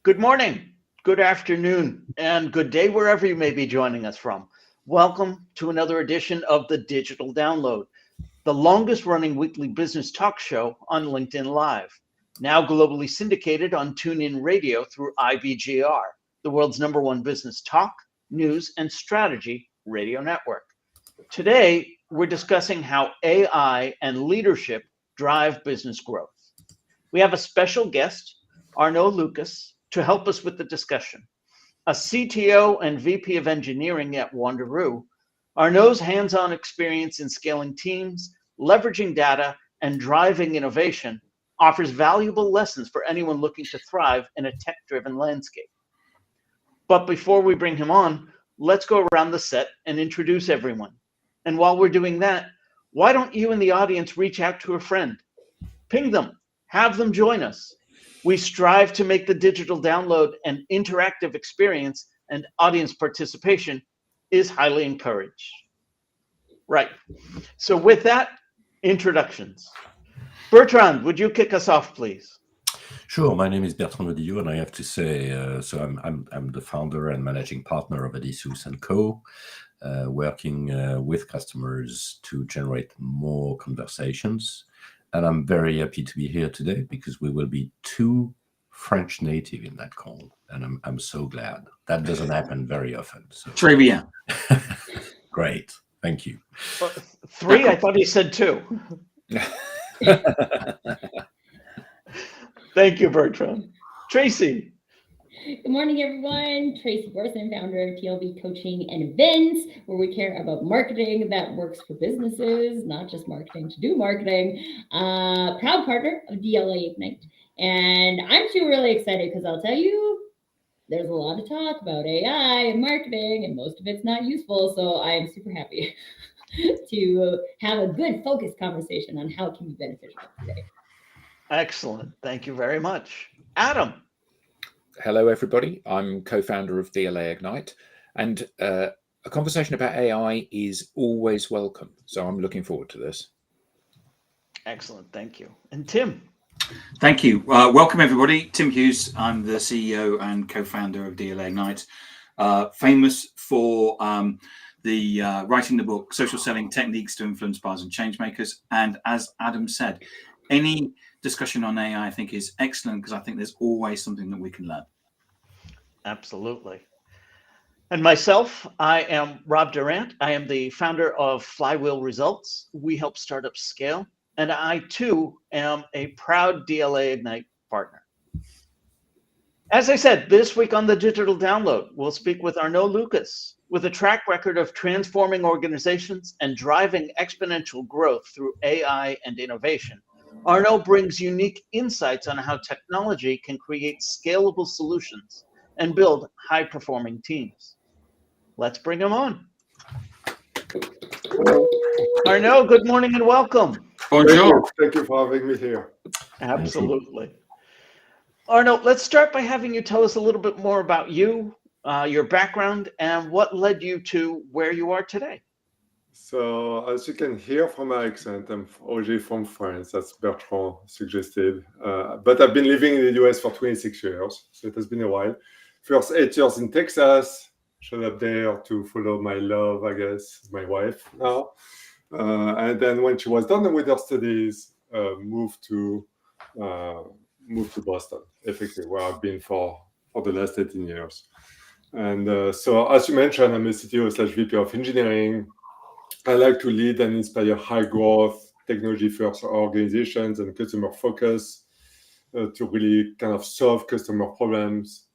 Good morning, good afternoon, and good day wherever you may be joining us from. Welcome to another edition of the Digital Download, the longest running weekly business talk show on LinkedIn Live, now globally syndicated on TuneIn Radio through IBGR, the world's #1 business talk, news, and strategy radio network. Today, we're discussing how AI and leadership drive business growth. We have a special guest, Arnaud Lucas, to help us with the discussion. A CTO and VP of engineering at Wanderoo, Arnaud's hands-on experience in scaling teams, leveraging data, and driving innovation offers valuable lessons for anyone looking to thrive in a tech-driven landscape. But before we bring him on, let's go around the set and introduce everyone. And while we're doing that, why don't you in the audience reach out to a friend? Ping them, have them join us. We strive to make the digital download an interactive experience, and audience participation is highly encouraged. Right. So with that, introductions. Bertrand, would you kick us off, please? Sure. My name is Bertrand Odillo, and I have to say, I'm the founder and managing partner of tous, and co, working with customers to generate more conversations. And I'm very happy to be here today because we will be two French native in that call, and I'm so glad. That doesn't happen very often. So. Très bien. Great, thank you. Three? I thought he said two. Thank you, Bertrand. Tracy. Good morning, everyone. Tracy Borson, founder of TLB Coaching and Events, where we care about marketing that works for businesses, not just marketing to do marketing. Proud partner of DLA Ignite. And I'm too really excited because I'll tell you, there's a lot of talk about AI and marketing, and most of it's not useful. So I'm super happy to have a good focused conversation on how it can be beneficial today. Excellent. Thank you very much. Adam. Hello, everybody. I'm co-founder of DLA Ignite, and a conversation about AI is always welcome. So I'm looking forward to this. Excellent. Thank you. And Tim. Thank you. Welcome, everybody. Tim Hughes. I'm the CEO and co-founder of DLA Ignite, famous for writing the book, Social Selling Techniques to Influence Buyers and Changemakers. And as Adam said, any discussion on AI, I think, is excellent because I think there's always something that we can learn. Absolutely. And myself, I am Rob Durant. I am the founder of Flywheel Results. We help startups scale. And I, too, am a proud DLA Ignite partner. As I said, this week on the Digital Download, we'll speak with Arnaud Lucas. With a track record of transforming organizations and driving exponential growth through AI and innovation, Arnaud brings unique insights on how technology can create scalable solutions and build high-performing teams. Let's bring him on. Arnaud, good morning and welcome. Bonjour. Thank you for having me here. Absolutely. Arnaud, let's start by having you tell us a little bit more about you, your background, and what led you to where you are today. So, as you can hear from my accent, I'm originally from France, as Bertrand suggested. But I've been living in the US for 26 years, so it has been a while. First 8 years in Texas, showed up there to follow my love, I guess, my wife now. And then when she was done with her studies, moved to Boston, effectively, where I've been for the last 18 years. And so, as you mentioned, I'm a CTO/VP of engineering. I like to lead and inspire high-growth, technology-first organizations and customer focus to really kind of solve customer problems.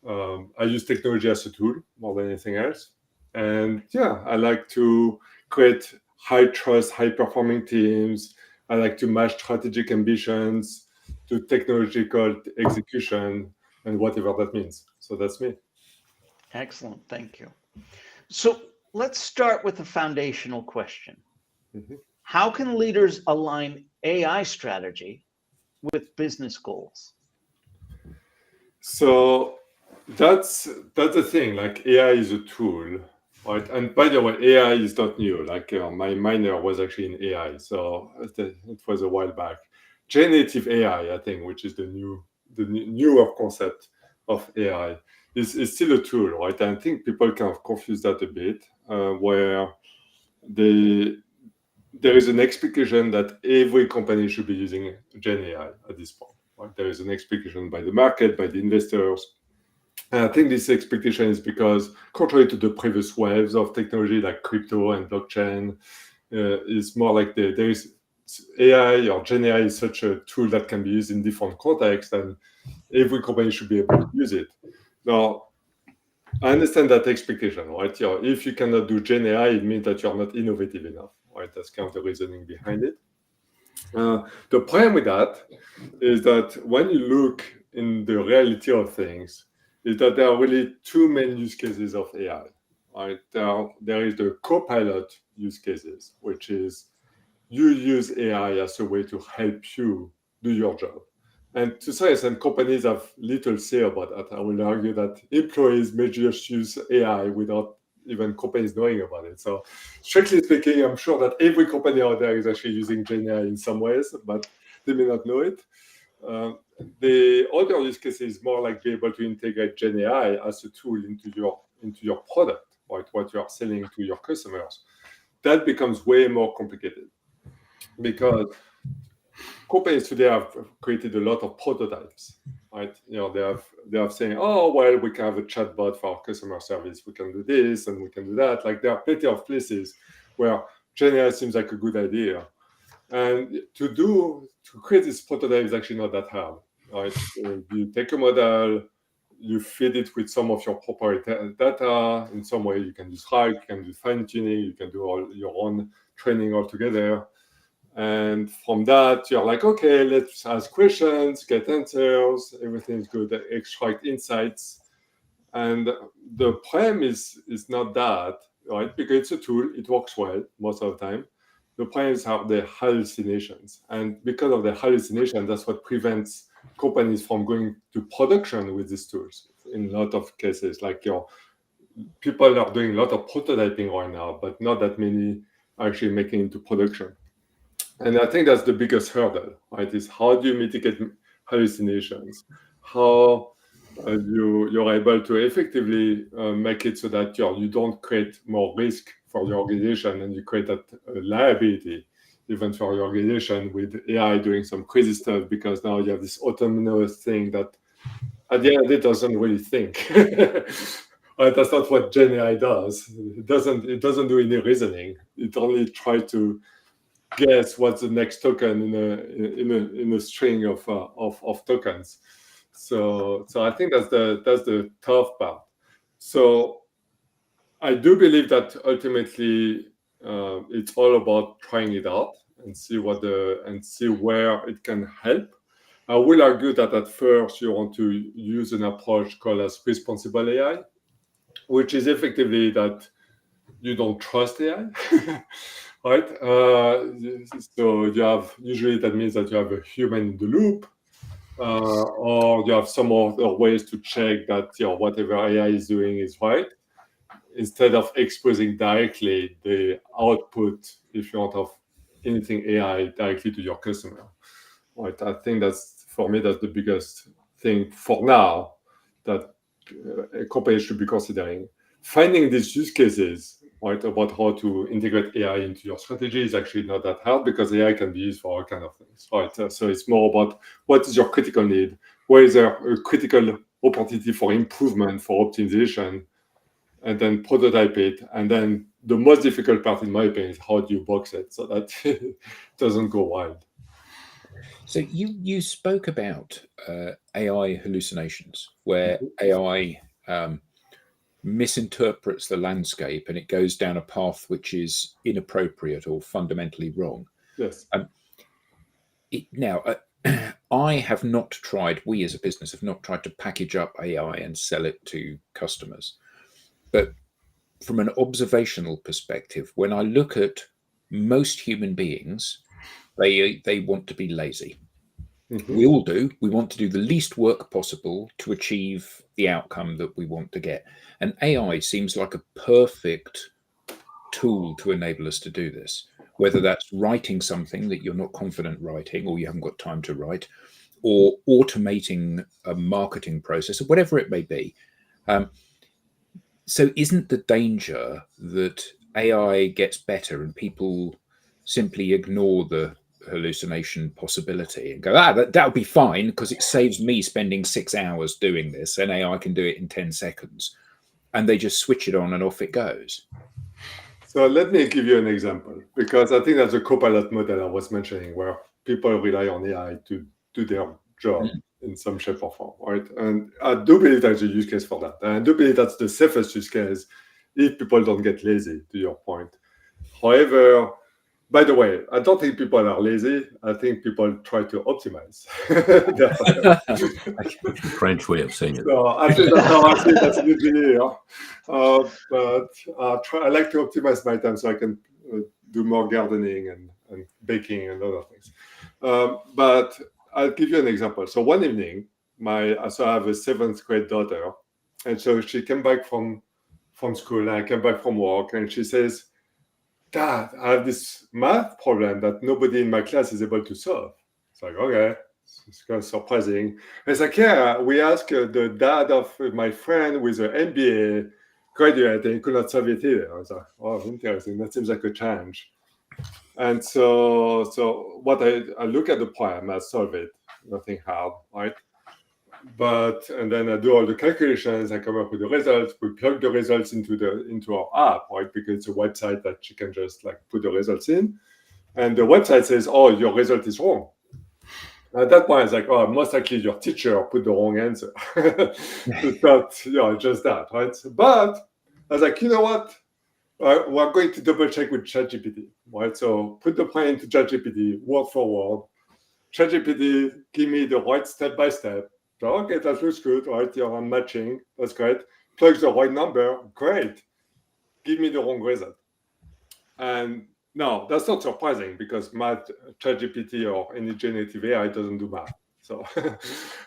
I use technology as a tool more than anything else. And yeah, I like to create high-trust, high-performing teams. I like to match strategic ambitions to technological execution and whatever that means. So that's me. Excellent. Thank you. So let's start with a foundational question. Mm-hmm. How can leaders align AI strategy with business goals? So that's the thing. Like, AI is a tool, right? And by the way, AI is not new. Like, my minor was actually in AI, so it was a while back. Generative AI, I think, which is the newer concept, of AI. It's still a tool, right? And I think people kind of confuse that a bit, where there is an expectation that every company should be using Gen AI at this point. Right? There is an expectation by the market, by the investors. And I think this expectation is because, contrary to the previous waves of technology like crypto and blockchain, is more like there is AI or Gen AI is such a tool that can be used in different contexts, and every company should be able to use it. Now, I understand that expectation, right? If you cannot do Gen AI, it means that you're not innovative enough, right? That's kind of the reasoning behind it. The problem with that is that when you look in the reality of things, is that there are really two main use cases of AI, right? There is the co-pilot use cases, which is you use AI as a way to help you do your job. And to some extent, companies have little say about that. I will argue that employees may just use AI without even companies knowing about it. So strictly speaking, I'm sure that every company out there is actually using Gen AI in some ways, but they may not know it. The other use case is more like be able to integrate Gen AI as a tool into your product, right? What you are selling to your customers. That becomes way more complicated because companies today have created a lot of prototypes, right? They have saying, oh, well, we can have a chatbot for our customer service. We can do this and we can do that. Like there are plenty of places where Gen AI seems like a good idea. And to create this prototype is actually not that hard, right? You take a model, you feed it with some of your proprietary data. In some way, you can do RAG, you can do fine tuning, you can do all your own training altogether. And from that, you're like, okay, let's ask questions, get answers, everything's good, extract insights. And the problem is not that, right? Because it's a tool, it works well most of the time. The problems are the hallucinations. And because of the hallucination, that's what prevents companies from going to production with these tools in a lot of cases. Like people are doing a lot of prototyping right now, but not that many are actually making it into production. And I think that's the biggest hurdle, right? Is how do you mitigate hallucinations? How you're able to effectively make it so that you don't create more risk for your organization and you create that liability even for your organization with AI doing some crazy stuff, because now you have this autonomous thing that at the end of it doesn't really think. Right? That's not what Gen AI does. It doesn't do any reasoning. It only tries to guess what's the next token in a string of tokens. So I think that's the tough part. So I do believe that ultimately it's all about trying it out and see where it can help. I will argue that at first you want to use an approach called as responsible AI, which is effectively that you don't trust AI. Right? So usually that means that you have a human in the loop, or you have some other ways to check that whatever AI is doing is right, instead of exposing directly the output, if you want, of anything AI directly to your customer. Right? I think for me that's the biggest thing for now that a company should be considering. Finding these use cases, right, about how to integrate AI into your strategy is actually not that hard, because AI can be used for all kinds of things, right? So it's more about what is your critical need, where is there a critical opportunity for improvement, for optimization, and then prototype it. And then the most difficult part, in my opinion, is how do you box it so that it doesn't go wild. So you spoke about AI hallucinations, where AI misinterprets the landscape and it goes down a path which is inappropriate or fundamentally wrong. Yes. I have not tried, we as a business have not tried to package up AI and sell it to customers. But from an observational perspective, when I look at most human beings, they want to be lazy. Mm-hmm. We all do. We want to do the least work possible to achieve the outcome that we want to get. And AI seems like a perfect tool to enable us to do this, whether that's writing something that you're not confident writing or you haven't got time to write, or automating a marketing process, or whatever it may be. So isn't the danger that AI gets better and people simply ignore the hallucination possibility and go, that'll be fine because it saves me spending 6 hours doing this and AI can do it in 10 seconds, and they just switch it on and off it goes? So let me give you an example, because I think that's a copilot model I was mentioning, where people rely on AI to do their job in some shape or form, right? And I do believe there's a use case for that. And I do believe that's the safest use case if people don't get lazy, to your point. However, by the way, I don't think people are lazy. I think people try to optimize. French way of saying it. So I think that's how I see it as an engineer. But I like to optimize my time so I can do more gardening and baking and other things. But I'll give you an example. So one evening, I have a 7th grade daughter, and so she came back from school, and I came back from work, and she says, "Dad, I have this math problem that nobody in my class is able to solve." It's like, okay, it's kind of surprising. It's like, yeah, we asked the dad of my friend with an MBA graduate, and he could not solve it either. I was like, oh, interesting. That seems like a challenge. And so what I look at the problem, I solve it, nothing hard, right? And then I do all the calculations, I come up with the results, we plug the results into our app, right? Because it's a website that you can just like put the results in. And the website says, oh, your result is wrong. At that point, it's like, oh, most likely your teacher put the wrong answer. It's not, just that, right? But I was like, you know what? We're going to double check with ChatGPT, right? So put the plan into ChatGPT, word for word. ChatGPT, give me the right step by step. So, okay, that looks good, right? You're matching, that's great. Plug the right number, great. Give me the wrong result. And no, that's not surprising because math, ChatGPT or any generative AI doesn't do math. So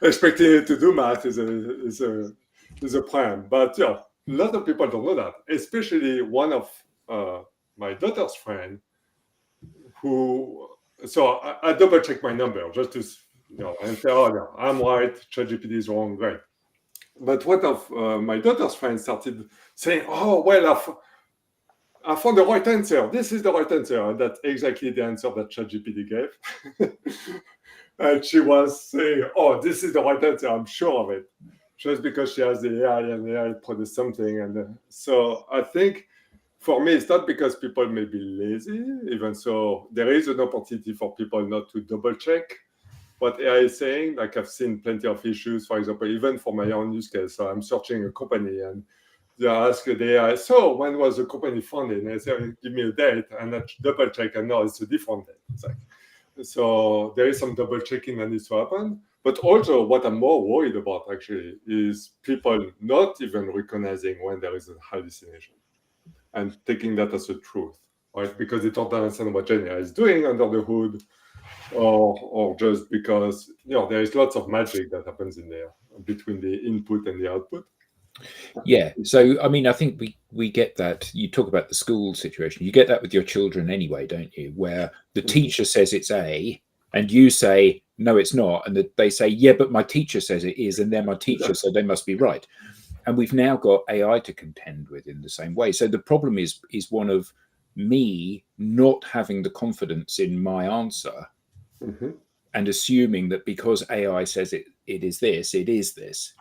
expecting it to do math is a plan. But a lot of people don't know that, especially one of my daughter's friend so I double check my number just to, and say, oh, no, I'm right, ChatGPT is wrong, great. But one of my daughter's friends started saying, oh, well, I found the right answer. This is the right answer. And that's exactly the answer that ChatGPT gave. And she was saying, oh, this is the right answer. I'm sure of it. Just because she has the AI and the AI produced something. And so I think for me, it's not because people may be lazy, even so there is an opportunity for people not to double check what AI is saying. Like I've seen plenty of issues, for example, even for my own use case. So I'm searching a company and they ask the AI, so when was the company founded? And I say, give me a date, and I double check, and no, it's a different date. It's like, so there is some double checking that needs to happen. But also what I'm more worried about actually is people not even recognizing when there is a hallucination and taking that as a truth, right? Because they don't understand what Gen AI is doing under the hood, or just because there is lots of magic that happens in there between the input and the output. Yeah. So, I mean, I think we get that. You talk about the school situation. You get that with your children anyway, don't you? Where the teacher says it's A and you say, no, it's not. And they say, yeah, but my teacher says it is. And they're my teacher, so they must be right. And we've now got AI to contend with in the same way. So the problem is one of me not having the confidence in my answer and assuming that because AI says it is this, it is this.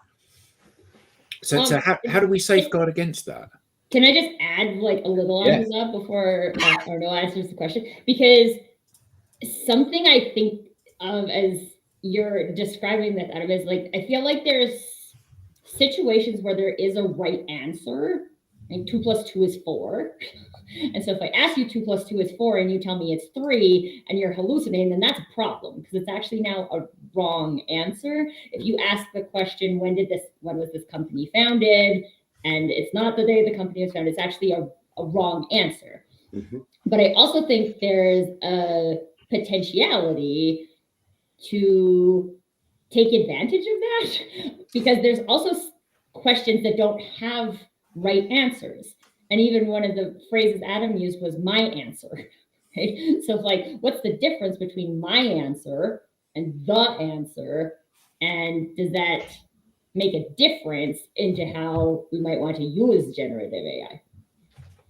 So how do we safeguard against that? Can I just add like a little on to that before Arnaud answers the question? Because something I think of as you're describing this, Adam, is like, I feel like there's situations where there is a right answer, and 2 + 2 is 4. And so if I ask you 2 + 2 is 4 and you tell me it's 3 and you're hallucinating, then that's a problem because it's actually now a wrong answer. If you ask the question, when was this company founded? And it's not the day the company was founded, it's actually a wrong answer. But I also think there's a potentiality to take advantage of that because there's also questions that don't have right answers. And even one of the phrases Adam used was my answer. Okay? So like, what's the difference between my answer and the answer? And does that make a difference into how we might want to use generative AI?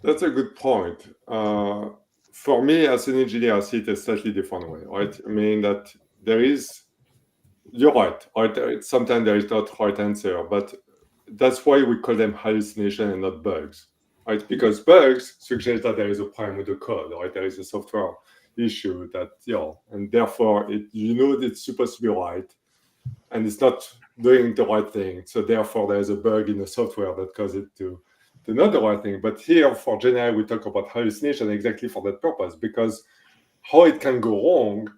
That's a good point. For me, as an engineer, I see it a slightly different way, right? I mean that you're right? Sometimes there is not right answer, but that's why we call them hallucination and not bugs, right? Because bugs suggest that there is a problem with the code, right? There is a software issue that, and therefore it's supposed to be right, and it's not doing the right thing. So therefore, there's a bug in the software that causes it to not the right thing. But here for Gen AI, we talk about hallucination exactly for that purpose, because how it can go wrong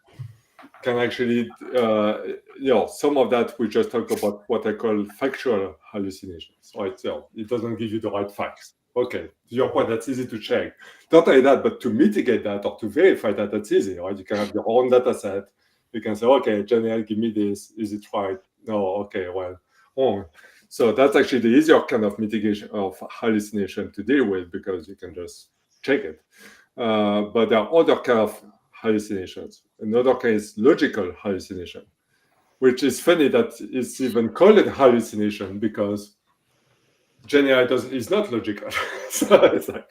can actually, some of that we just talk about what I call factual hallucinations, right? So it doesn't give you the right facts. Okay, to your point, that's easy to check. Not only that, but to mitigate that or to verify that, that's easy, right? You can have your own data set. You can say, okay, Gen AI, give me this. Is it right? No, okay, well, wrong. So that's actually the easier kind of mitigation of hallucination to deal with, because you can just check it. But there are other kind of hallucinations. Another case, logical hallucination, which is funny that it's even called a hallucination because Gen AI is not logical. So it's like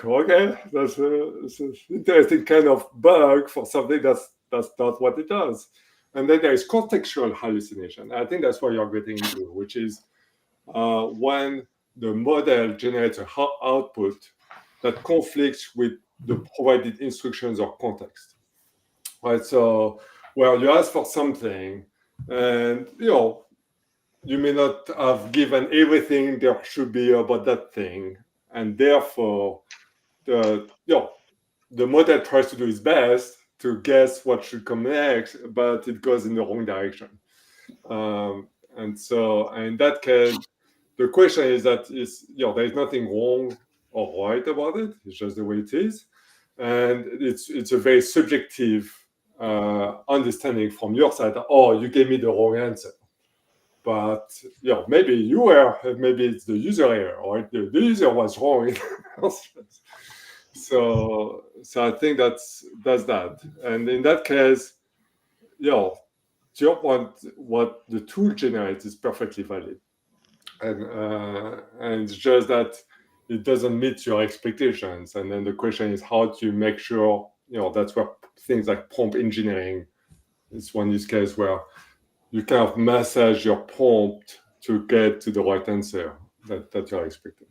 okay, that's an interesting kind of bug for something that's not what it does. And then there is contextual hallucination. I think that's what you're getting into, which is when the model generates an output that conflicts with the provided instructions or context, right? So where you ask for something and, you may not have given everything there should be about that thing. And therefore, the model tries to do its best to guess what should come next, but it goes in the wrong direction. And so in that case, the question is that there is nothing wrong or right about it. It's just the way it is. And it's a very subjective understanding from your side. Oh, you gave me the wrong answer. But maybe maybe it's the user error, or the user was wrong. So I think that's that. And in that case, to your point, what the tool generates is perfectly valid. And it's just that it doesn't meet your expectations. And then the question is how to make sure, that's where things like prompt engineering is one use case where you kind of massage your prompt to get to the right answer that you're expecting.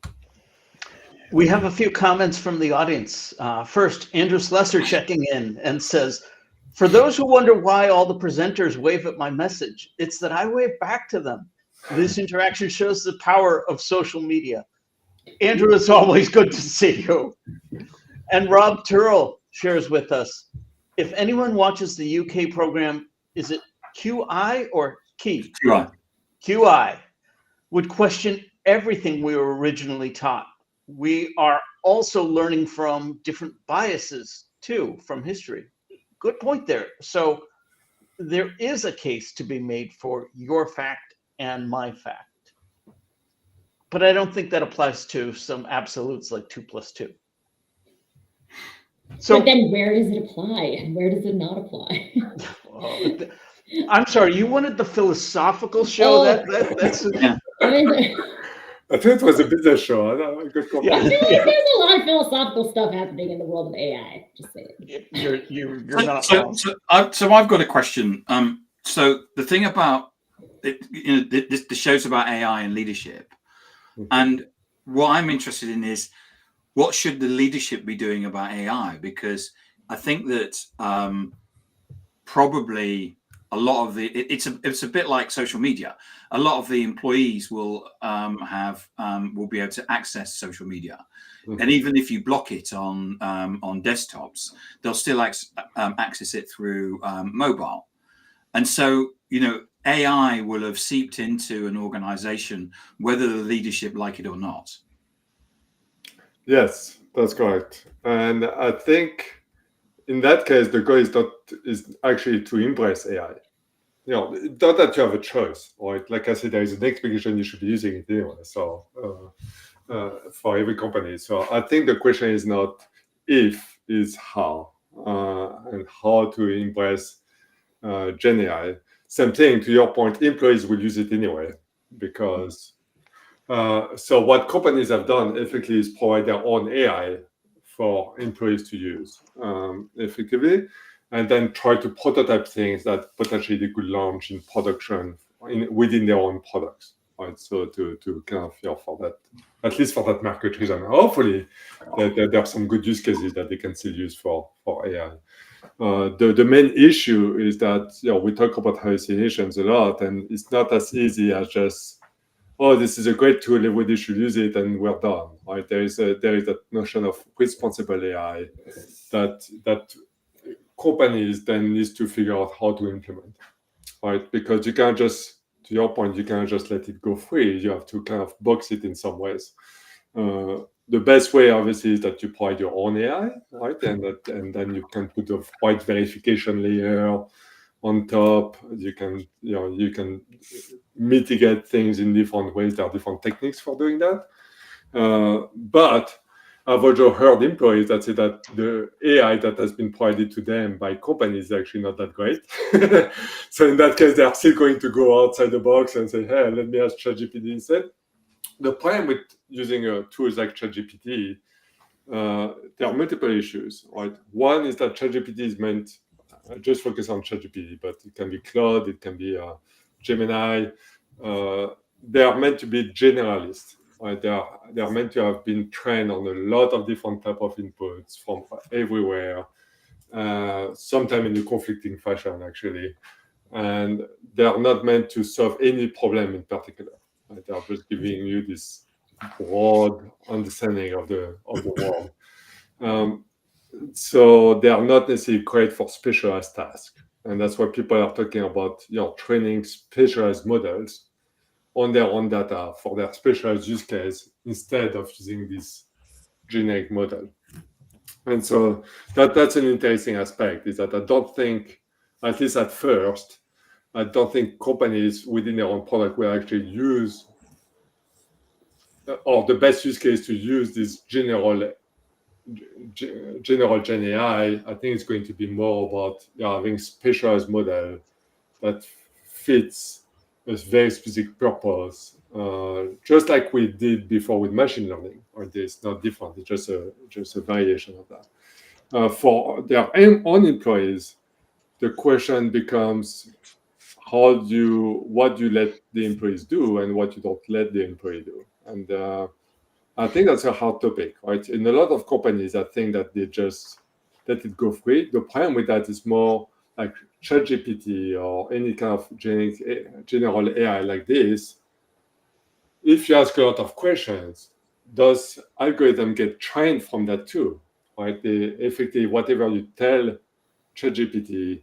We have a few comments from the audience. First, Andrew Slesser checking in and says, for those who wonder why all the presenters wave at my message, it's that I wave back to them. This interaction shows the power of social media. Andrew, it's always good to see you. And Rob Turrell shares with us, if anyone watches the UK program, is it QI or Key? QI would question everything we were originally taught. We are also learning from different biases too, from history. Good point there. So there is a case to be made for your fact and my fact. But I don't think that applies to some absolutes like 2 + 2. So, but then where does it apply and where does it not apply? I'm sorry, you wanted the philosophical show? That's I think it was a business show. I feel like there's a lot of philosophical stuff happening in the world of AI. Just saying. You're not wrong. So I've got a question. So the thing about it, the show's about AI and leadership, and what I'm interested in is what should the leadership be doing about AI? Because I think that probably a lot of it's a bit like social media. A lot of the employees will be able to access social media, and even if you block it on desktops, they'll still access it through mobile. And so AI will have seeped into an organization, whether the leadership like it or not. Yes, that's correct. And I think in that case, the goal is actually to embrace AI. Not that you have a choice, right? Like I said, there is an expectation you should be using it anyway. So for every company. So I think the question is not if, is how, and how to embrace Gen AI. Same thing, to your point, employees will use it anyway, because so what companies have done effectively is provide their own AI for employees to use effectively, and then try to prototype things that potentially they could launch in production within their own products. Right, so to kind of for that, at least for that market reason, hopefully there are some good use cases that they can still use for AI. The main issue is that we talk about hallucinations a lot, and it's not as easy as just, oh, this is a great tool, everybody should use it, and we're done. Right? There is that notion of responsible AI that companies then need to figure out how to implement. Right? Because you can't just, to your point, you can't just let it go free. You have to kind of box it in some ways. The best way, obviously, is that you provide your own AI, right? And then you can put a white verification layer on top. You can mitigate things in different ways. There are different techniques for doing that. But I've also heard employees that say that the AI that has been provided to them by companies is actually not that great. So in that case, they are still going to go outside the box and say, hey, let me ask ChatGPT instead. The problem with using tools like ChatGPT, there are multiple issues, right? One is that ChatGPT is meant, just focus on ChatGPT, but it can be Claude, it can be Gemini. They are meant to be generalists, right? They are meant to have been trained on a lot of different type of inputs from everywhere, sometimes in a conflicting fashion, actually. And they are not meant to solve any problem in particular. Right? They are just giving you this broad understanding of the world. So they are not necessarily great for specialized tasks. And that's why people are talking about training specialized models on their own data for their specialized use case instead of using this generic model. And so that's an interesting aspect, is that I don't think, at least at first, I don't think companies within their own product will actually use, or the best use case to use this general Gen AI. I think it's going to be more about having specialized model that fits a very specific purpose, just like we did before with machine learning. Or it's not different; it's just a variation of that. For their own employees, the question becomes, what do you let the employees do and what you don't let the employee do? And I think that's a hard topic, right? In a lot of companies, I think that they just let it go free. The problem with that is more like ChatGPT or any kind of general AI like this. If you ask a lot of questions, does algorithm get trained from that too? Right? Effectively, whatever you tell ChatGPT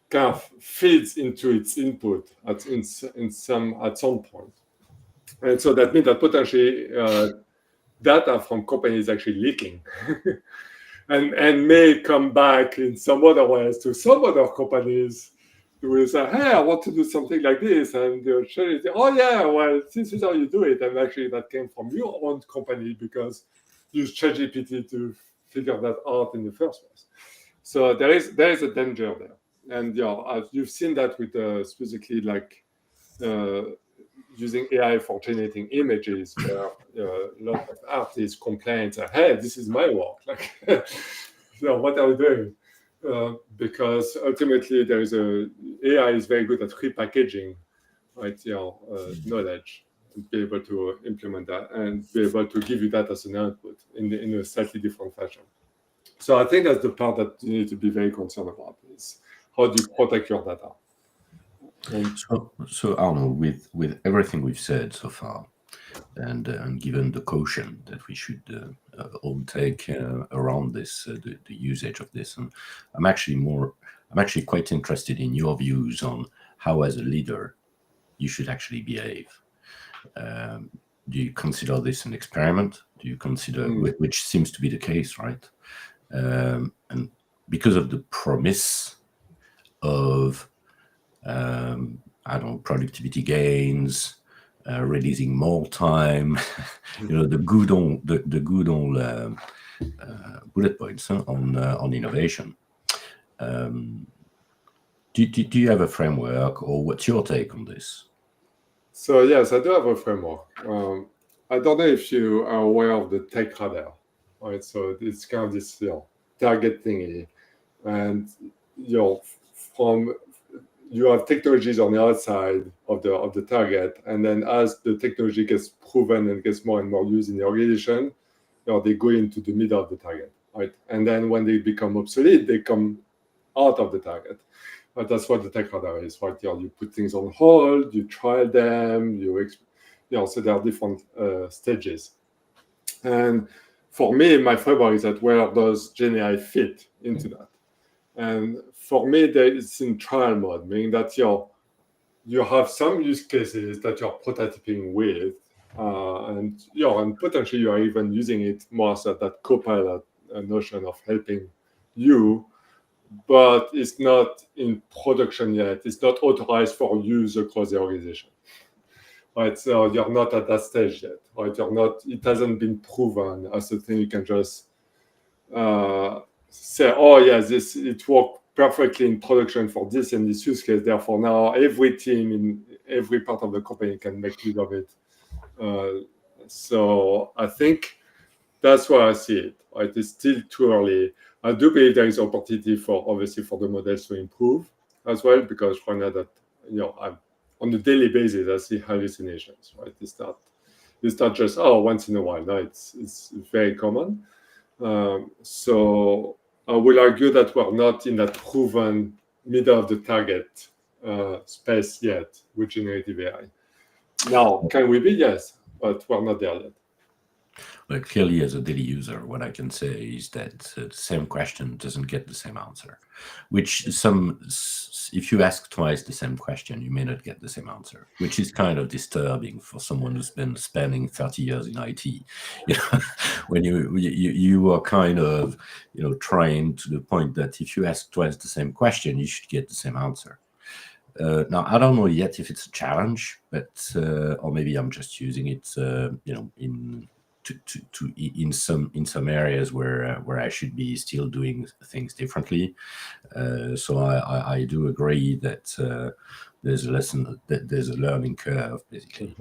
kind of feeds into its input at some point. And so that means that potentially data from companies actually leaking and may come back in some other ways to some other companies who will say, hey, I want to do something like this. And they'll show you, oh, yeah, well, this is how you do it. And actually that came from your own company because you used ChatGPT to figure that out in the first place. So there is a danger there. And you've seen that with specifically like using AI for generating images, where a lot of artists complain, hey, this is my work. Like, what are we doing? Because ultimately, AI is very good at repackaging, right? Knowledge, and be able to implement that and be able to give you that as an output in a slightly different fashion. So I think that's the part that you need to be very concerned about, is how do you protect your data? So Arnaud, with everything we've said so far, and given the caution that we should all take around this, the usage of this, and I'm actually quite interested in your views on how, as a leader, you should actually behave. Do you consider this an experiment? Do you consider, which seems to be the case, right? And because of the promise of productivity gains, releasing more time, the good old bullet points on innovation. Do Do you have a framework, or what's your take on this? So yes, I do have a framework. I don't know if you are aware of the tech radar, right? So it's kind of this target thingy, and you have technologies on the outside of the target, and then as the technology gets proven and gets more and more used in the organization, they go into the middle of the target, right? And then when they become obsolete, they come out of the target. But that's what the tech radar is, right? You put things on hold, you trial them, so there are different stages. And for me, my framework is that where does GenAI fit into that? And for me, it's in trial mode, meaning that you have some use cases that you're prototyping with, and potentially you are even using it more as that co-pilot notion of helping you, but it's not in production yet. It's not authorized for use across the organization, right? So you're not at that stage yet, right? It hasn't been proven as a thing you can just say, oh yes, it worked perfectly in production for this and this use case. Therefore, now every team in every part of the company can make use of it. So I think that's why I see it. Right? It's still too early. I do believe there is opportunity obviously for the models to improve as well, because right now that on a daily basis I see hallucinations. Right? It's not just once in a while. No, it's very common. So I will argue that we're not in that proven middle of the target space yet with generative AI. Now, can we be? Yes, but we're not there yet. Well, clearly, as a daily user, what I can say is that the same question doesn't get the same answer, which if you ask twice the same question, you may not get the same answer, which is kind of disturbing for someone who's been spending 30 years in IT. When you are kind of, trying to the point that if you ask twice the same question, you should get the same answer. Now, I don't know yet if it's a challenge, but or maybe I'm just using it, in some areas where I should be still doing things differently. So I do agree that there's a learning curve basically.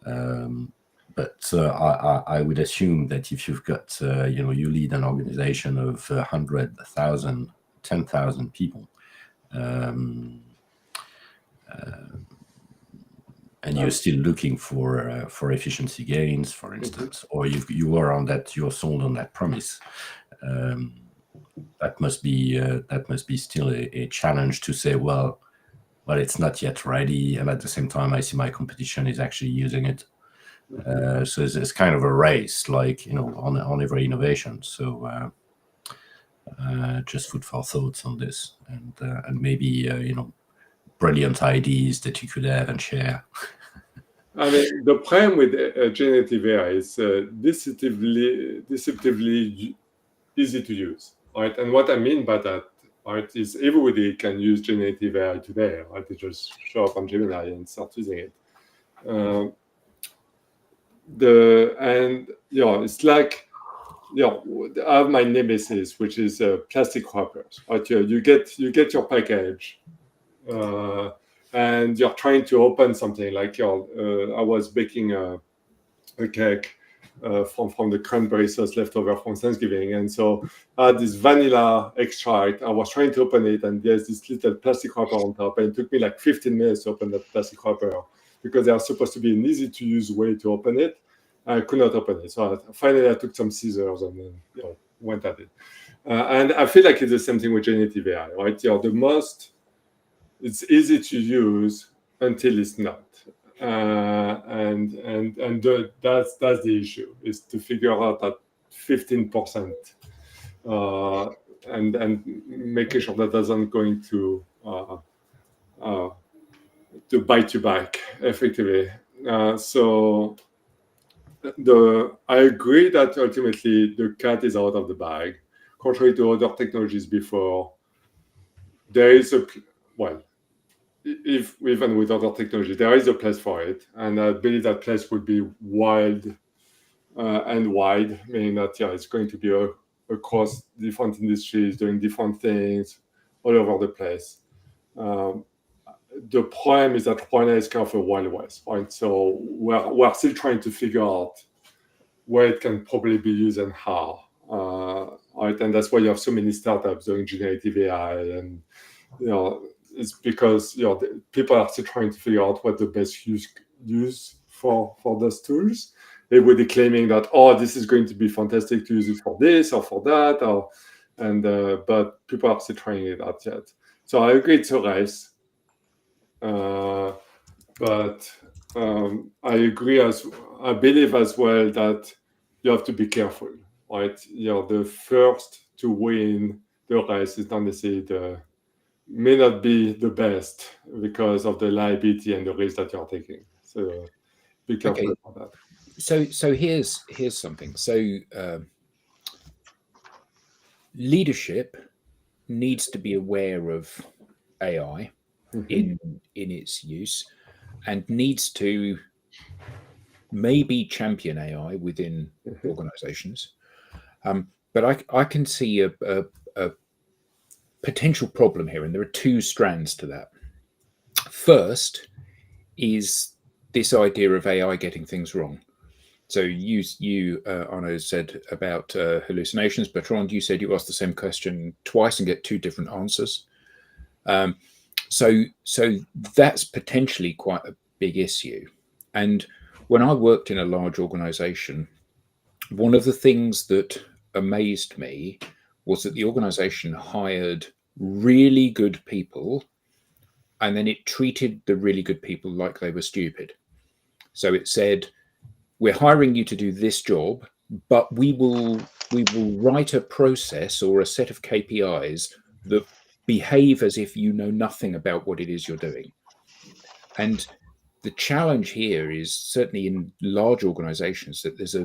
But I would assume that if you've got you lead an organization of 100,000, 10,000 people. And you're still looking for efficiency gains, for instance, or you're sold on that promise. That must be still a challenge to say, well, it's not yet ready, and at the same time, I see my competition is actually using it. So it's kind of a race, like on every innovation. So just food for thoughts on this, and maybe brilliant ideas that you could have and share. I mean, the problem with generative AI is deceptively easy to use, right? And what I mean by that, right, is everybody can use generative AI today, right? They just show up on Gemini and start using it. It's like, I have my nemesis, which is plastic wrappers. Right? You get your package. And you're trying to open something like I was baking a cake from the cranberry sauce left over from Thanksgiving, and so I had this vanilla extract. I was trying to open it, and there's this little plastic wrapper on top, and it took me like 15 minutes to open that plastic wrapper because they are supposed to be an easy to use way to open it. I could not open it, so finally I took some scissors and then went at it. And I feel like it's the same thing with generative AI, right? It's easy to use until it's not, and that's the issue, is to figure out that 15%, and making sure that doesn't going to bite you back effectively. So I agree that ultimately the cat is out of the bag, contrary to other technologies before. There is even with other technology, there is a place for it, and I believe that place would be wild and wide, meaning that it's going to be across different industries, doing different things all over the place. The problem is that right now is kind of a Wild West, right? So we're still trying to figure out where it can probably be used and how. Right, and that's why you have so many startups doing generative AI, and it's because people are still trying to figure out what the best use for those tools. Everybody claiming that this is going to be fantastic to use it for this or for that, but people are still trying it out yet. So I agree it's a race, but I believe as well that you have to be careful. Right, the first to win the race is not necessarily may not be the best because of the liability and the risk that you're taking. So be careful about that. So here's something. So leadership needs to be aware of AI in its use, and needs to maybe champion AI within organizations. But I can see a potential problem here, and there are two strands to that. First is this idea of AI getting things wrong. So you Arnaud, said about hallucinations. Bertrand, you said you asked the same question twice and get two different answers. So that's potentially quite a big issue. And when I worked in a large organization, one of the things that amazed me was that the organization hired really good people, and then it treated the really good people like they were stupid. So it said, we're hiring you to do this job, but we will write a process or a set of KPIs that behave as if you know nothing about what it is you're doing. And the challenge here is certainly in large organizations that there's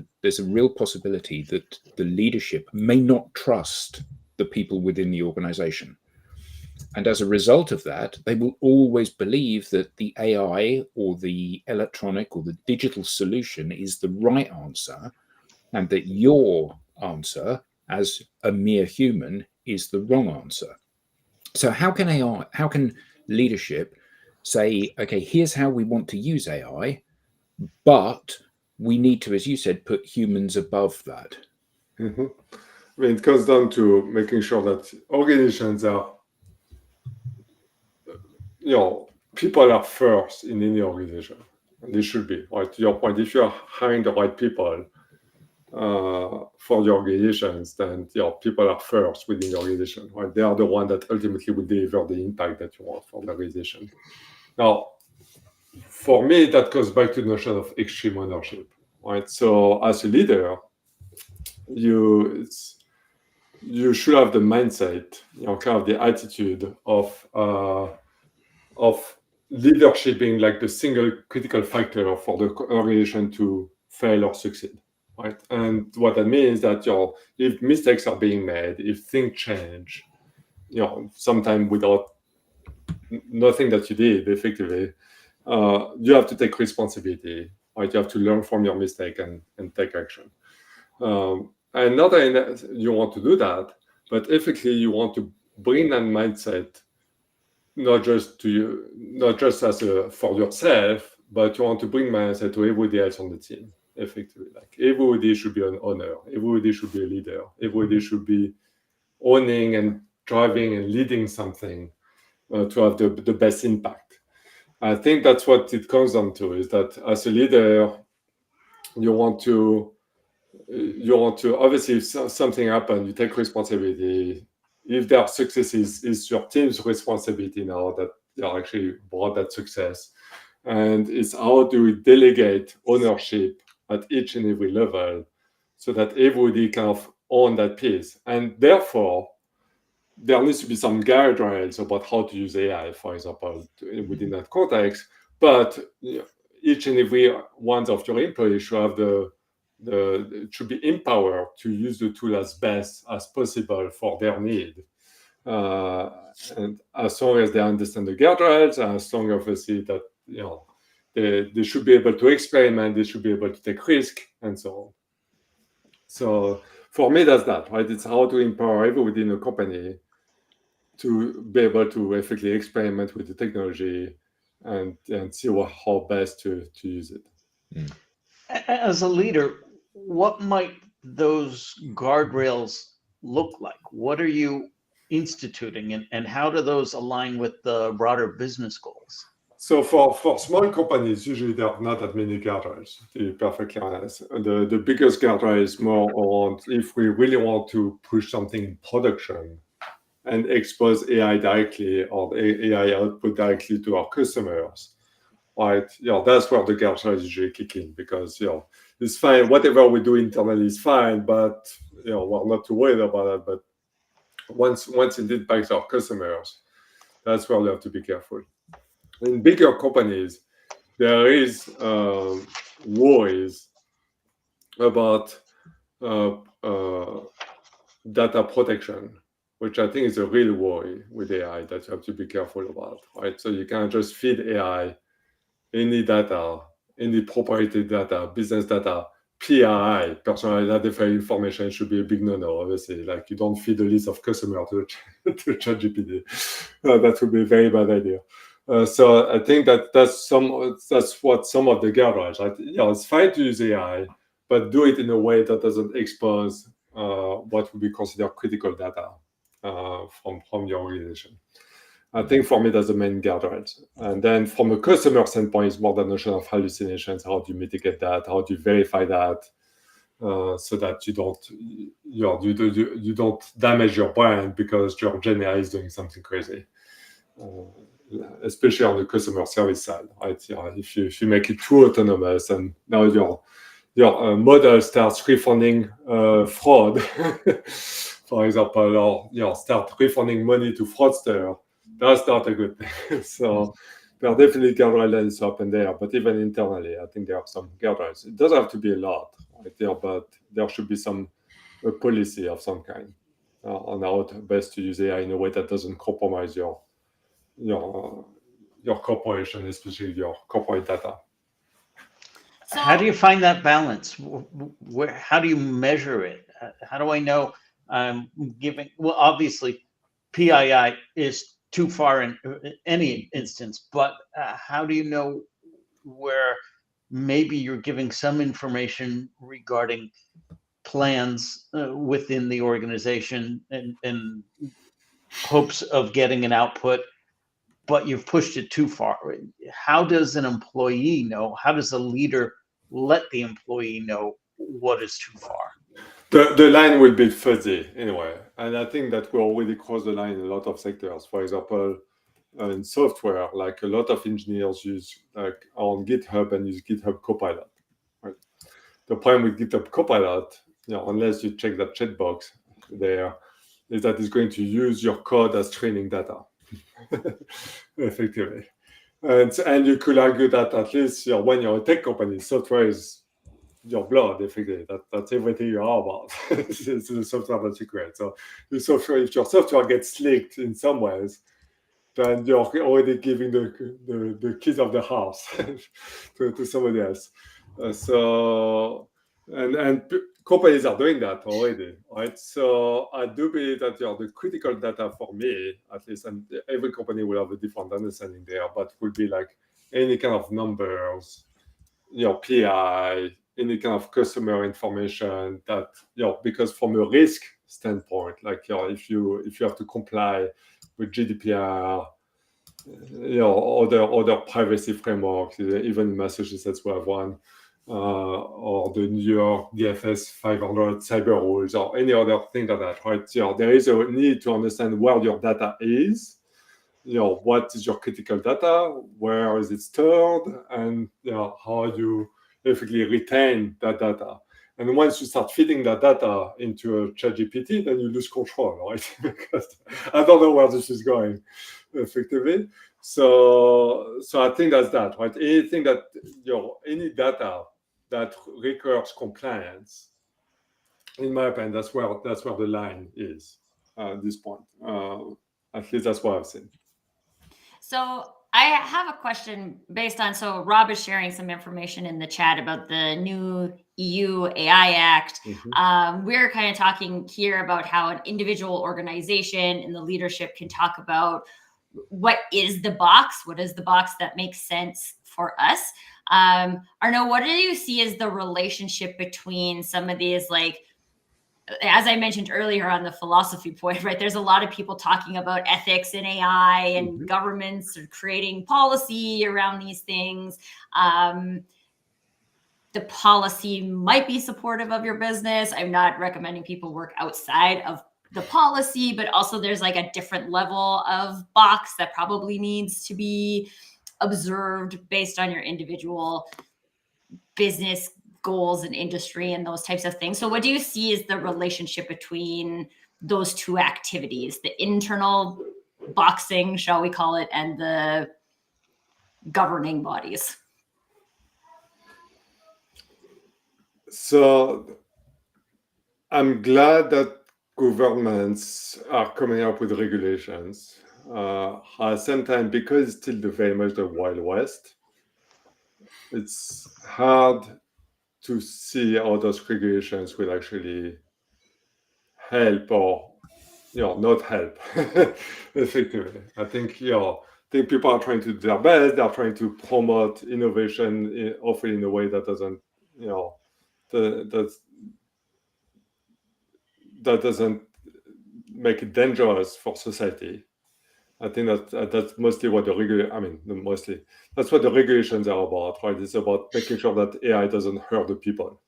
a real possibility that the leadership may not trust the people within the organization. And as a result of that, they will always believe that the AI or the electronic or the digital solution is the right answer, and that your answer as a mere human is the wrong answer. So how can leadership say, okay, here's how we want to use AI, but we need to, as you said, put humans above that? I mean, it comes down to making sure that organizations are, people are first in any organization. And they should be, right? To your point, if you're hiring the right people for the organizations, then people are first within the organization, right? They are the one that ultimately will deliver the impact that you want for the organization. Now, for me, that goes back to the notion of extreme ownership, right? So as a leader, you should have the mindset, kind of the attitude of leadership being like the single critical factor for the organization to fail or succeed, right? And what that means is that if mistakes are being made, if things change, sometimes without nothing that you did effectively, you have to take responsibility, right? You have to learn from your mistake and take action. And not that you want to do that, but effectively you want to bring that mindset not just for yourself, but you want to bring mindset to everybody else on the team. Effectively, like everybody should be an owner, everybody should be a leader, everybody should be owning and driving and leading something to have the best impact. I think that's what it comes down to, is that as a leader, you want to obviously, if something happens, you take responsibility. If their success is your team's responsibility now that they actually brought that success. And it's how do we delegate ownership at each and every level so that everybody kind of own that piece. And therefore, there needs to be some guardrails about how to use AI, for example, within that context. But each and every one of your employees should have should be empowered to use the tool as best as possible for their need. And as long as they understand the guardrails, and as long as they see that they should be able to experiment, they should be able to take risk, and so on. So for me, that's that, right? It's how to empower everybody in a company to be able to effectively experiment with the technology and see how best to use it. As a leader, what might those guardrails look like? What are you instituting, and how do those align with the broader business goals? So for small companies, usually there are not that many guardrails, to be perfectly honest. The biggest guardrail is more around if we really want to push something in production and expose AI directly or the AI output directly to our customers, right? That's where the guardrails usually kick in, because it's fine. Whatever we do internally is fine, but we're not too worried about it. But once it impacts our customers, that's where we have to be careful. In bigger companies, there is worries about data protection, which I think is a real worry with AI that you have to be careful about, right? So you can't just feed AI any data, any proprietary data, business data, PII, personally identified information, should be a big no-no, obviously. Like, you don't feed a list of customers to ChatGPT. That would be a very bad idea. So I think that's what some of the guardrails. Right? It's fine to use AI, but do it in a way that doesn't expose what would be considered critical data from your organization. I think for me, that's the main guardrails. And then from a customer standpoint, it's more the notion of hallucinations. How do you mitigate that? How do you verify that? So that you don't damage your brand because your Gen AI is doing something crazy. Especially on the customer service side, right? If you make it too autonomous and now your model starts refunding fraud, for example, or start refunding money to fraudster, that's not a good thing. So there are definitely guardrails up and there, but even internally, I think there are some guardrails. It doesn't have to be a lot, right? But there should be a policy of some kind on how best to use AI in a way that doesn't compromise your corporation, especially your corporate data. So, How do you find that balance? How do you measure it? How do I know I'm giving? Well, obviously, PII is too far in any instance, but how do you know where maybe you're giving some information regarding plans within the organization and hopes of getting an output, but you've pushed it too far? How does an employee know? How does a leader let the employee know what is too far? The line will be fuzzy anyway. And I think that we already crossed the line in a lot of sectors. For example, in software, like a lot of engineers use on GitHub and use GitHub Copilot. Right? The problem with GitHub Copilot, unless you check that checkbox there, is that it's going to use your code as training data, effectively. And you could argue that at least when you're a tech company, software is your blood, effectively. That's everything you are about. It's the software that you create. So if your software gets leaked in some ways, then you're already giving the keys of the house to somebody else. And companies are doing that already, right? So I do believe that the critical data for me, at least, and every company will have a different understanding there, but would be like any kind of numbers, PI, any kind of customer information that, because from a risk standpoint, like, if you have to comply with GDPR, other privacy frameworks, even in Massachusetts we have one, or the New York DFS 500 cyber rules, or any other thing like that, right? There is a need to understand where your data is, what is your critical data, where is it stored, and how you effectively retain that data. And once you start feeding that data into a ChatGPT, then you lose control, right? Because I don't know where this is going, effectively. So I think that's that, right? Anything that, any data that requires compliance, in my opinion, that's where the line is at this point. At least that's what I've seen. So I have a question based on, so Rob is sharing some information in the chat about the new EU AI Act. We're kind of talking here about how an individual organization and the leadership can talk about what is the box that makes sense for us. Arnaud, what do you see as the relationship between some of these, like, as I mentioned earlier on the philosophy point, right? There's a lot of people talking about ethics and AI and governments are creating policy around these things. The policy might be supportive of your business. I'm not recommending people work outside of the policy, but also there's like a different level of box that probably needs to be observed based on your individual business goals and industry and those types of things. So what do you see as the relationship between those two activities, the internal boxing, shall we call it, and the governing bodies? So I'm glad that governments are coming up with regulations. At the same time, because it's still very much the Wild West, it's hard to see how those regulations will actually help or not help effectively. I think people are trying to do their best. They're trying to promote innovation, often in a way that doesn't that doesn't make it dangerous for society. I think that's mostly what that's what the regulations are about, right? It's about making sure that AI doesn't hurt the people.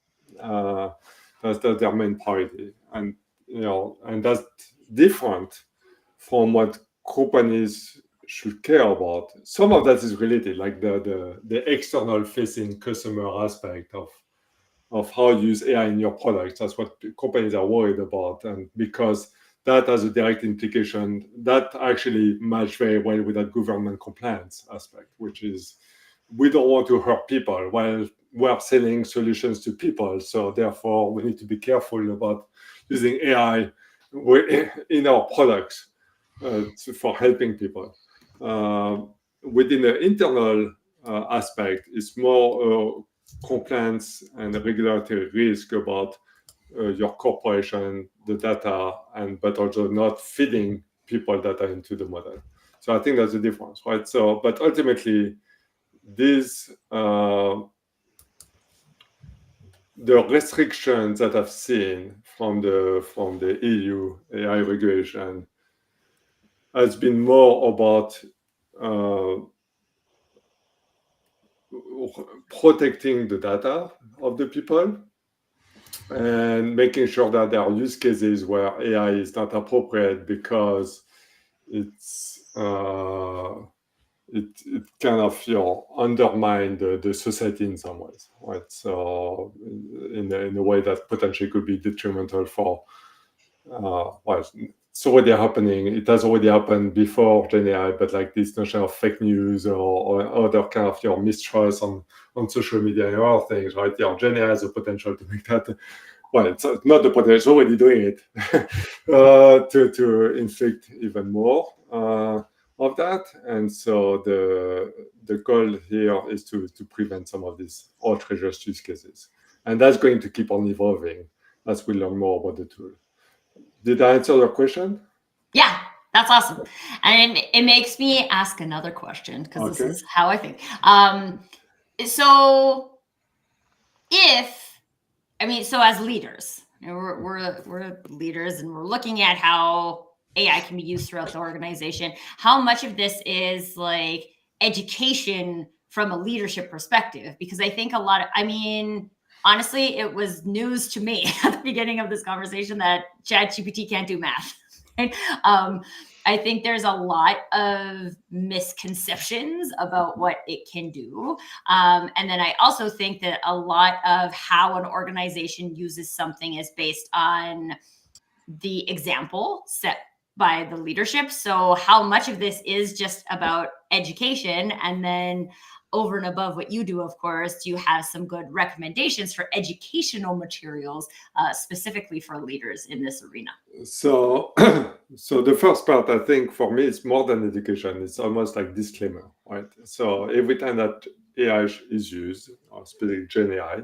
That's their main priority, and that's different from what companies should care about. Some of that is related, like the external facing customer aspect of how you use AI in your products. That's what companies are worried about, and because that has a direct implication that actually match very well with that government compliance aspect, which is we don't want to hurt people while we're selling solutions to people. So therefore, we need to be careful about using AI in our products for helping people. Within the internal aspect, it's more compliance and regulatory risk about your corporation, the data, but also not feeding people data into the model. So I think that's the difference, right? So, but ultimately, these the restrictions that I've seen from the EU AI regulation has been more about protecting the data of the people and making sure that there are use cases where AI is not appropriate because it's it kind of undermine the society in some ways, right? So in a way that potentially could be detrimental for it's already happening. It has already happened before Gen AI, but like this notion of fake news or other kind of mistrust on social media and other things, right? Gen AI has the potential to make that. Well, it's not the potential; it's already doing it to inflict even more of that. And so the goal here is to prevent some of these outrageous use cases, and that's going to keep on evolving as we learn more about the tool. Did I answer your question? Yeah, that's awesome. And it makes me ask another question because this is how I think. So as leaders, we're leaders and we're looking at how AI can be used throughout the organization. How much of this is like education from a leadership perspective? Because I think honestly, it was news to me at the beginning of this conversation that ChatGPT can't do math. Right? I think there's a lot of misconceptions about what it can do. And then I also think that a lot of how an organization uses something is based on the example set by the leadership. So how much of this is just about education, and then over and above what you do, of course, do you have some good recommendations for educational materials specifically for leaders in this arena? So the first part, I think, for me, it's more than education. It's almost like disclaimer, right? So every time that AI is used, or specifically Gen AI,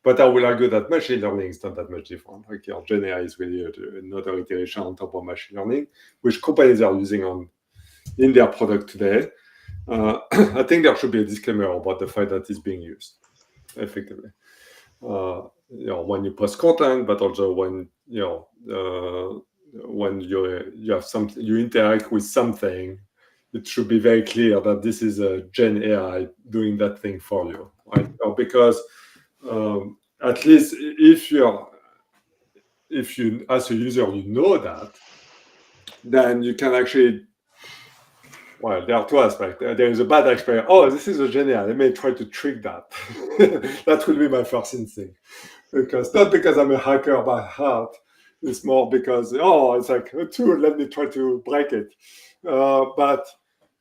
but I will argue that machine learning is not that much different. Like Gen AI is really another iteration on top of machine learning, which companies are using in their product today. I think there should be a disclaimer about the fact that it's being used effectively. When you post content, but also when when you have something, you interact with something, it should be very clear that this is a Gen AI doing that thing for you, right? Because at least if you as a user you know that, then you can actually. Well, there are two aspects. There is a bad aspect. Oh, this is a Gen AI. Let me try to trick that. That will be my first instinct. Not because I'm a hacker by heart. It's more because, it's like a tool. Let me try to break it. But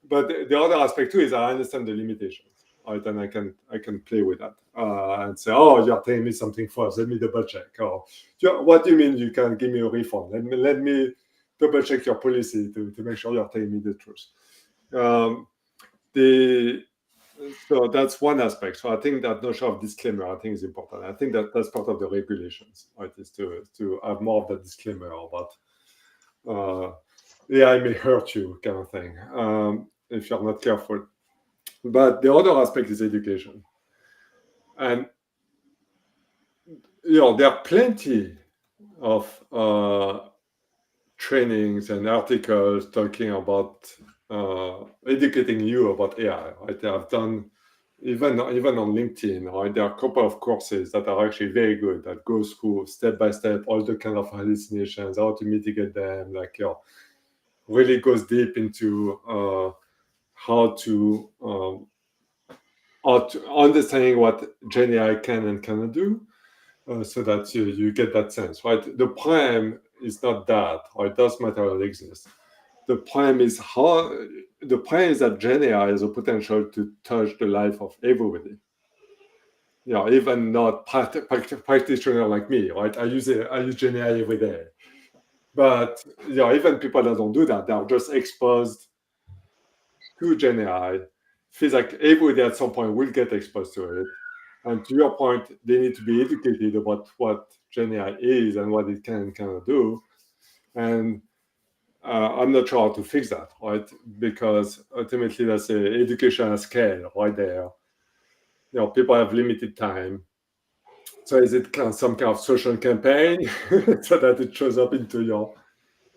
the other aspect too is I understand the limitations. Right? And I can play with that and say, you're telling me something first. Let me double check. Or what do you mean you can give me a refund? Let me double check your policy to make sure you're telling me the truth. So that's one aspect. So I think that notion of disclaimer, I think, is important. I think that that's part of the regulations, right? Is to have more of that disclaimer about AI may hurt you, kind of thing, if you're not careful. But the other aspect is education, and there are plenty of trainings and articles talking about educating you about AI. Right? I've done even on LinkedIn. Right? There are a couple of courses that are actually very good that goes through step by step all the kind of hallucinations, how to mitigate them. Like really goes deep into how to understanding what Gen AI can and cannot do, so that you get that sense. Right? The prime is not that, or it does matter exist. The prime is that Gen AI has a potential to touch the life of everybody. Even not practitioner like me, right? I use Gen AI every day, but even people that don't do that, they are just exposed to Gen AI. Feels like everybody at some point will get exposed to it. And to your point, they need to be educated about what Gen AI is and what it can and cannot do. And I'm not sure how to fix that, right? Because ultimately, that's an education at scale right there. People have limited time. So is it some kind of social campaign so that it shows up into your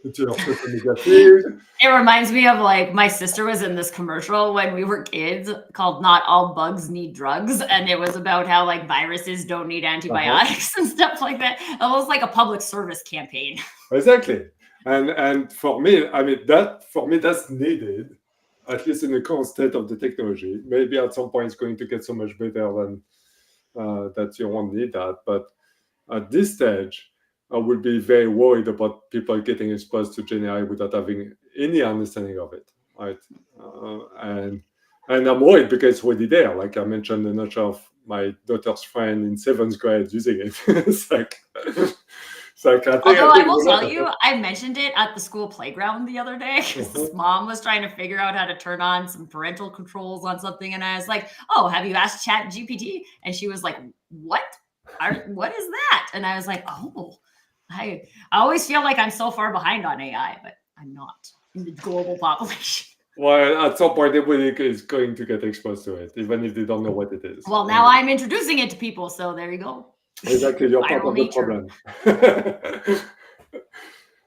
social media feed? It reminds me of like my sister was in this commercial when we were kids called "Not All Bugs Need Drugs," and it was about how like viruses don't need antibiotics and stuff like that. Almost like a public service campaign. Exactly. And for me, that's needed, at least in the current state of the technology. Maybe at some point it's going to get so much better than that you won't need that. But at this stage, I would be very worried about people getting exposed to Gen AI without having any understanding of it, right? And I'm worried because it's already there. Like I mentioned, the notion of my daughter's friend in 7th grade using it. It's like... Although I will tell you, I mentioned it at the school playground the other day because this mom was trying to figure out how to turn on some parental controls on something. And I was like, have you asked ChatGPT? And she was like, what is that? And I was like, I always feel like I'm so far behind on AI, but I'm not in the global population. Well, at some point, everybody is going to get exposed to it, even if they don't know what it is. Well, now I'm introducing it to people, so there you go. Exactly, you're part of the problem.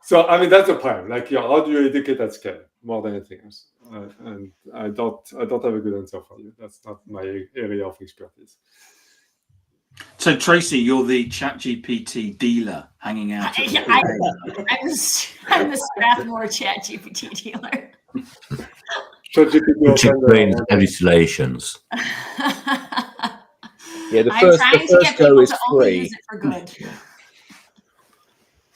So, that's the problem. Like, how do you educate at scale more than anything else? And I don't have a good answer for you. That's not my area of expertise. So, Tracy, you're the ChatGPT dealer hanging out. I'm the Strathmore ChatGPT dealer. Which explains hallucinations. Yeah, the I'm trying to get people is to only free. use it for good.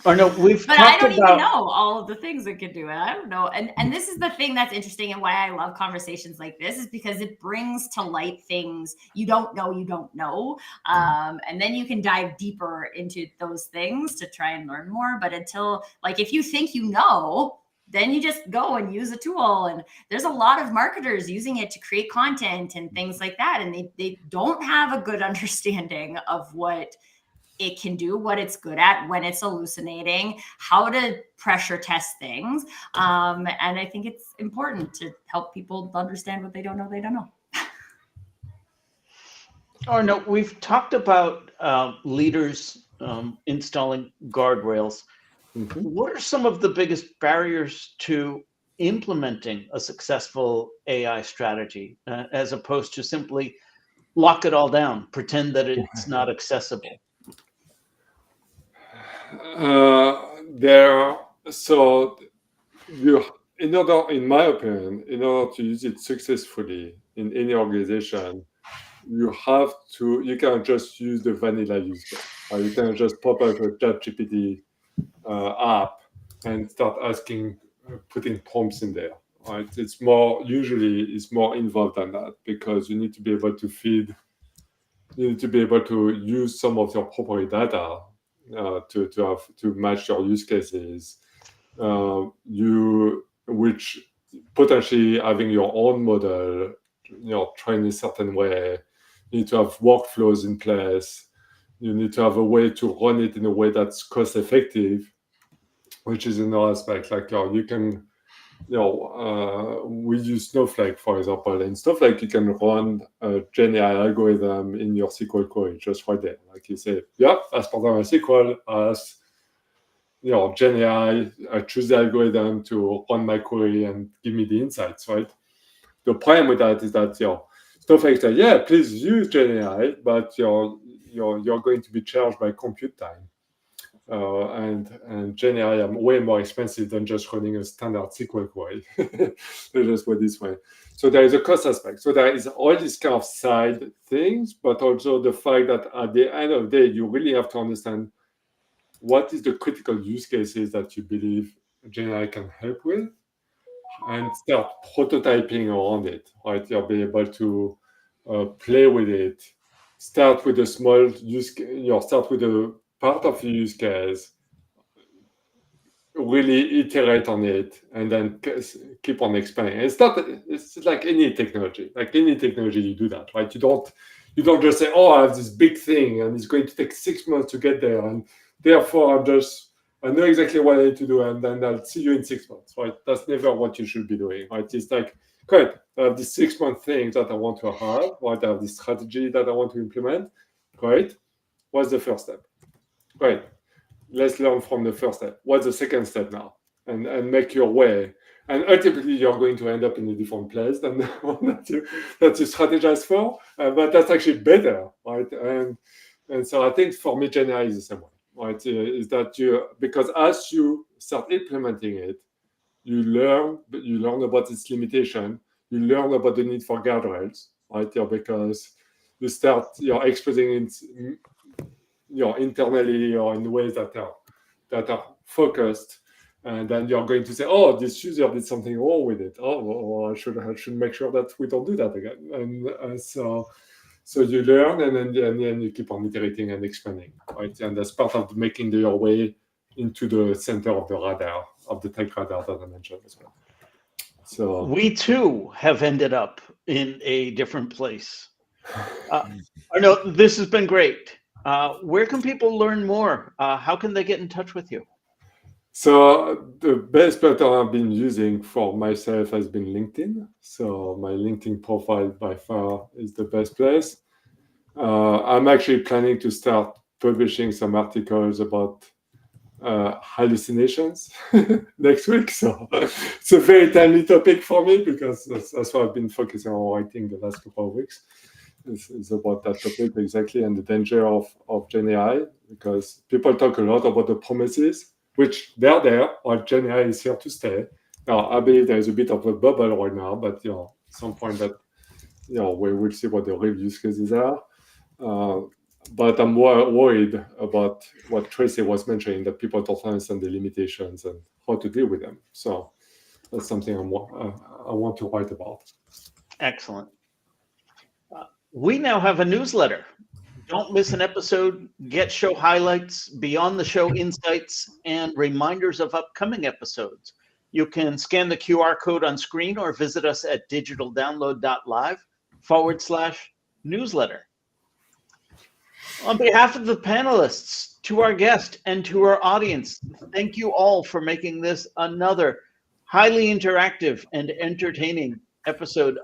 Arnaud, But I don't even know all of the things it can do. I don't know. And this is the thing that's interesting and why I love conversations like this is because it brings to light things you don't know. And then you can dive deeper into those things to try and learn more. But until, like, if you think you know, then you just go and use a tool. And there's a lot of marketers using it to create content and things like that. And they don't have a good understanding of what it can do, what it's good at, when it's hallucinating, how to pressure test things. And I think it's important to help people understand what they don't know. Arnaud, we've talked about leaders installing guardrails. Mhm. What are some of the biggest barriers to implementing a successful AI strategy as opposed to simply lock it all down, pretend that it's not accessible? In my opinion, in order to use it successfully in any organization, you can't just use the vanilla use case. Or you can't just pop up a ChatGPT app and start putting prompts in there. Right? It's more involved than that, because you need to be able to use some of your proprietary data to match your use cases. Which potentially having your own model, trained in a certain way. You need to have workflows in place. You need to have a way to run it in a way that's cost effective, which is another aspect. Like you can, we use Snowflake, for example. In Snowflake, you can run a GenAI algorithm in your SQL query just right there. Like you say, as part of my SQL, as GenAI, I choose the algorithm to run my query and give me the insights, right? The problem with that is that Snowflake says, please use GenAI, but you're going to be charged by compute time. And GenAI are way more expensive than just running a standard SQL query. Let's just put it this way. So there is a cost aspect. So there is all these kind of side things, but also the fact that at the end of the day, you really have to understand what is the critical use cases that you believe GenAI can help with, and start prototyping around it, right? You'll be able to play with it. Start with a small use case, start with a part of the use case, really iterate on it, and then keep on expanding. It's like any technology. Like any technology, you do that, right? You don't just say, I have this big thing and it's going to take 6 months to get there, and therefore I know exactly what I need to do, and then I'll see you in 6 months, right? That's never what you should be doing, right? It's like, great, I have this 6 month thing that I want to have, right? I have this strategy that I want to implement. Great. What's the first step? Great. Let's learn from the first step. What's the second step now? And make your way. And ultimately, you're going to end up in a different place than the one that you strategize for, but that's actually better, right? And so I think for me, GenAI is the same way. Right, is that because as you start implementing it, you learn about its limitation, you learn about the need for guardrails, right? Because you start expressing it internally or in ways that are focused, and then you're going to say, this user did something wrong with it. I should make sure that we don't do that again. And so you learn, and then you keep on iterating and expanding, right? And that's part of making your way into the center of the radar, of the tech radar that I mentioned as well. So we too have ended up in a different place. Arnaud, this has been great. Where can people learn more? How can they get in touch with you? So the best pattern I've been using for myself has been LinkedIn. So my LinkedIn profile by far is the best place. I'm actually planning to start publishing some articles about hallucinations next week. So it's a very timely topic for me, because that's what I've been focusing on writing the last couple of weeks. It's about that topic exactly, and the danger of GenAI, because people talk a lot about the promises, which they're there, or GenAI is here to stay. Now, I believe there is a bit of a bubble right now, but at some point that we will see what the real use cases are. But I'm more worried about what Tracy was mentioning, that people don't understand the limitations and how to deal with them. So that's something I want to write about. Excellent. We now have a newsletter. Don't miss an episode. Get show highlights, beyond the show insights, and reminders of upcoming episodes. You can scan the QR code on screen or visit us at digitaldownload.live/newsletter. On behalf of the panelists, to our guest, and to our audience, thank you all for making this another highly interactive and entertaining episode